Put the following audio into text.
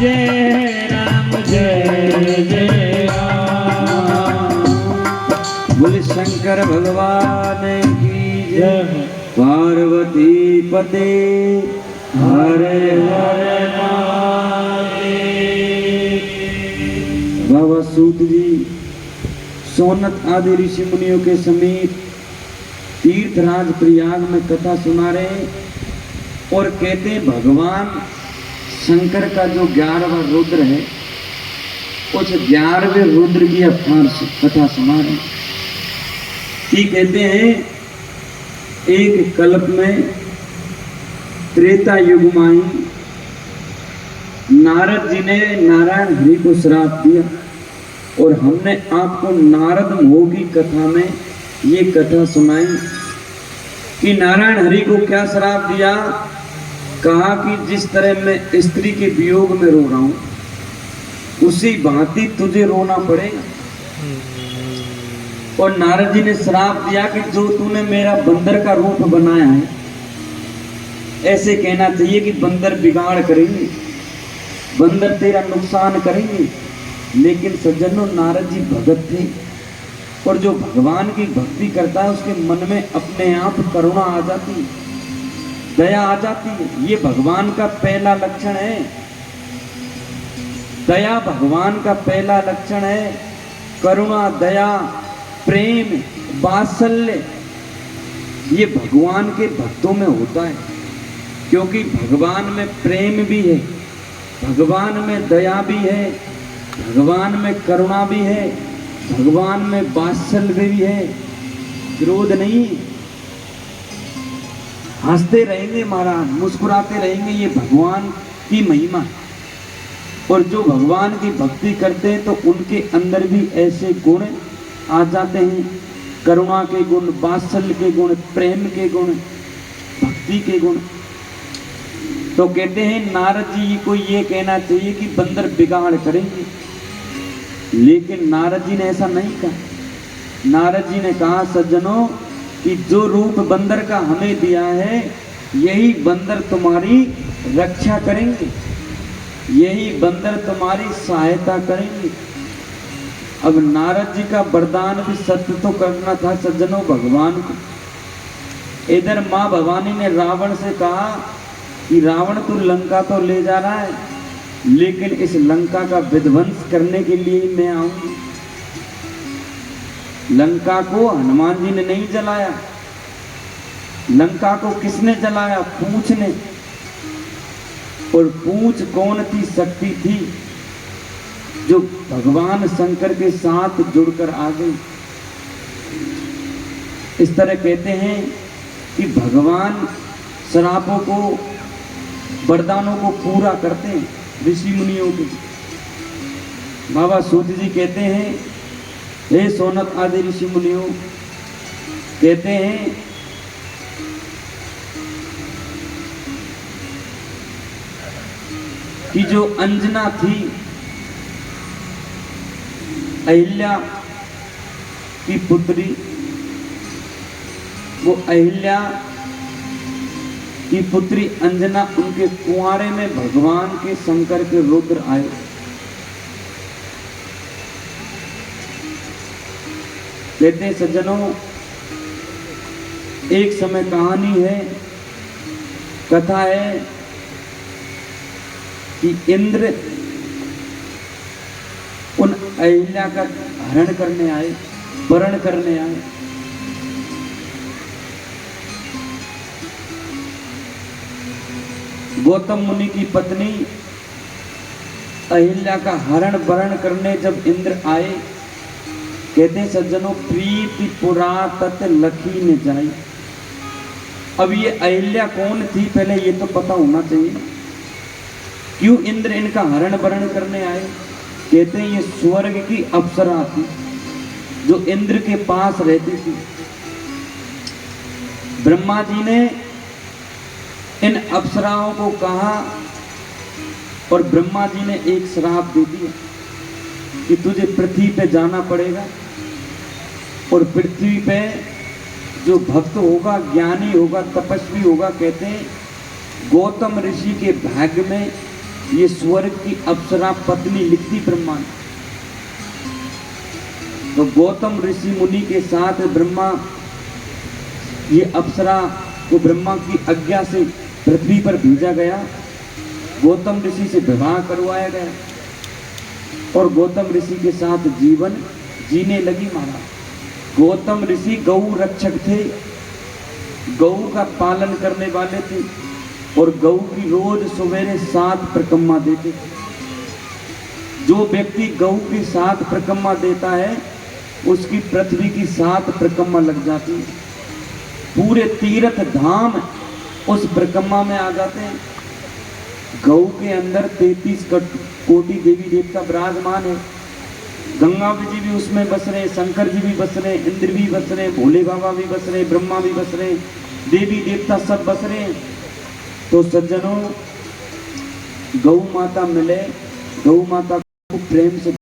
जय राम जय जय राम। बोले शंकर भगवान की जय। पार्वती पते हरे हरे महादेव। बाबा सूत जी सोनत आदि ऋषि मुनियों के समीप तीर्थराज प्रयाग में कथा सुना रहे और कहते भगवान शंकर का जो 11वां रुद्र है उस 11वें रुद्र की अवतार कथा सुना रहे। कि कहते हैं एक कल्प में त्रेता युग में नारद जी ने नारायण हरि को श्राप दिया और हमने आपको नारद मोह की कथा में ये कथा सुनाई कि नारायण हरि को क्या श्राप दिया। कहा कि जिस तरह मैं स्त्री के वियोग में रो रहा हूं उसी भांति तुझे रोना पड़ेगा। और नारद जी ने श्राप दिया कि जो तूने मेरा बंदर का रूप बनाया है ऐसे कहना चाहिए कि बंदर बिगाड़ करेंगे, बंदर तेरा नुकसान करेंगे। लेकिन सज्जनों नारद जी भगत थे और जो भगवान की भक्ति करता है उसके मन में अपने आप करुणा आ जाती है, दया आ जाती है। ये भगवान का पहला लक्षण है, दया भगवान का पहला लक्षण है। करुणा, दया, प्रेम, वात्सल्य ये भगवान के भक्तों में होता है। क्योंकि भगवान में प्रेम भी है, भगवान में दया भी है, भगवान में करुणा भी है, भगवान में वात्सल्य भी है, क्रोध नहीं। हंसते रहेंगे महाराज, मुस्कुराते रहेंगे, ये भगवान की महिमा है। और जो भगवान की भक्ति करते हैं तो उनके अंदर भी ऐसे गुण आ जाते हैं, करुणा के गुण, वात्सल्य के गुण, प्रेम के गुण, भक्ति के गुण। तो कहते हैं नारद जी को ये कहना चाहिए कि बंदर बिगाड़ करेंगे, लेकिन नारद जी ने ऐसा नहीं कहा। नारद जी ने कहा सज्जनों कि जो रूप बंदर का हमें दिया है यही बंदर तुम्हारी रक्षा करेंगे, यही बंदर तुम्हारी सहायता करेंगे। अब नारद जी का वरदान भी सत्य तो करना था सज्जनों भगवान को। इधर माँ भवानी ने रावण से कहा कि रावण तू लंका तो ले जा रहा है लेकिन इस लंका का विध्वंस करने के लिए मैं आऊंगी। लंका को हनुमान जी ने नहीं जलाया, लंका को किसने जलाया? पूंछ ने। और पूंछ कौन थी? शक्ति थी जो भगवान शंकर के साथ जुड़कर आ गई। इस तरह कहते हैं कि भगवान श्रापों को, वरदानों को पूरा करते हैं ऋषि मुनियों के। बाबा सूत जी कहते हैं हे सोनक आदि ऋषि मुनियों, कहते हैं कि जो अंजना थी अहिल्या की पुत्री, वो अहिल्या की पुत्री अंजना उनके कुंवारे में भगवान के शंकर के रुद्र आए। कहते हैं सज्जनों एक समय कहानी है, कथा है कि इंद्र उन अहिल्या का हरण करने आए, वरण करने आए। गौतम मुनि की पत्नी अहिल्या का हरण वरण करने जब इंद्र आए, कहते हैं सज्जनों प्रीति पुरा तत् लखी ने जाई। अब ये अहिल्या कौन थी पहले ये तो पता होना चाहिए। क्यों इंद्र इनका हरण वरण करने आए? कहते हैं ये स्वर्ग की अप्सरा थी जो इंद्र के पास रहती थी। ब्रह्मा जी ने इन अप्सराओं को कहा और ब्रह्मा जी ने एक श्राप दे दिया कि तुझे पृथ्वी पे जाना पड़ेगा और पृथ्वी पे जो भक्त होगा, ज्ञानी होगा, तपस्वी होगा, कहते हैं गौतम ऋषि के भाग्य में ये स्वर्ग की अप्सरा पत्नी लिखती ब्रह्मा ने। तो गौतम ऋषि मुनि के साथ ब्रह्मा, ये अप्सरा को ब्रह्मा की आज्ञा से पृथ्वी पर भेजा गया। गौतम ऋषि से विवाह करवाया गया और गौतम ऋषि के साथ जीवन जीने लगी महाराज। गौतम ऋषि गौ रक्षक थे, गौ का पालन करने वाले थे और गौ की रोज सवेरे 7 परिक्रमा देते थे। जो व्यक्ति गौ की 7 परिक्रमा देता है उसकी पृथ्वी की 7 परिक्रमा लग जाती है। पूरे तीर्थ धाम उस परिक्रमा में आ जाते हैं। गौ के अंदर 33 कोटि देवी देवता विराजमान है। गंगा जी भी उसमें बस रहे, शंकर जी भी बस रहे, इंद्र भी बस रहे, भोले बाबा भी बस रहे, ब्रह्मा भी बस रहे, देवी देवता सब बस रहे हैं। तो सज्जनों, गौ माता मिले, गौ माता को प्रेम से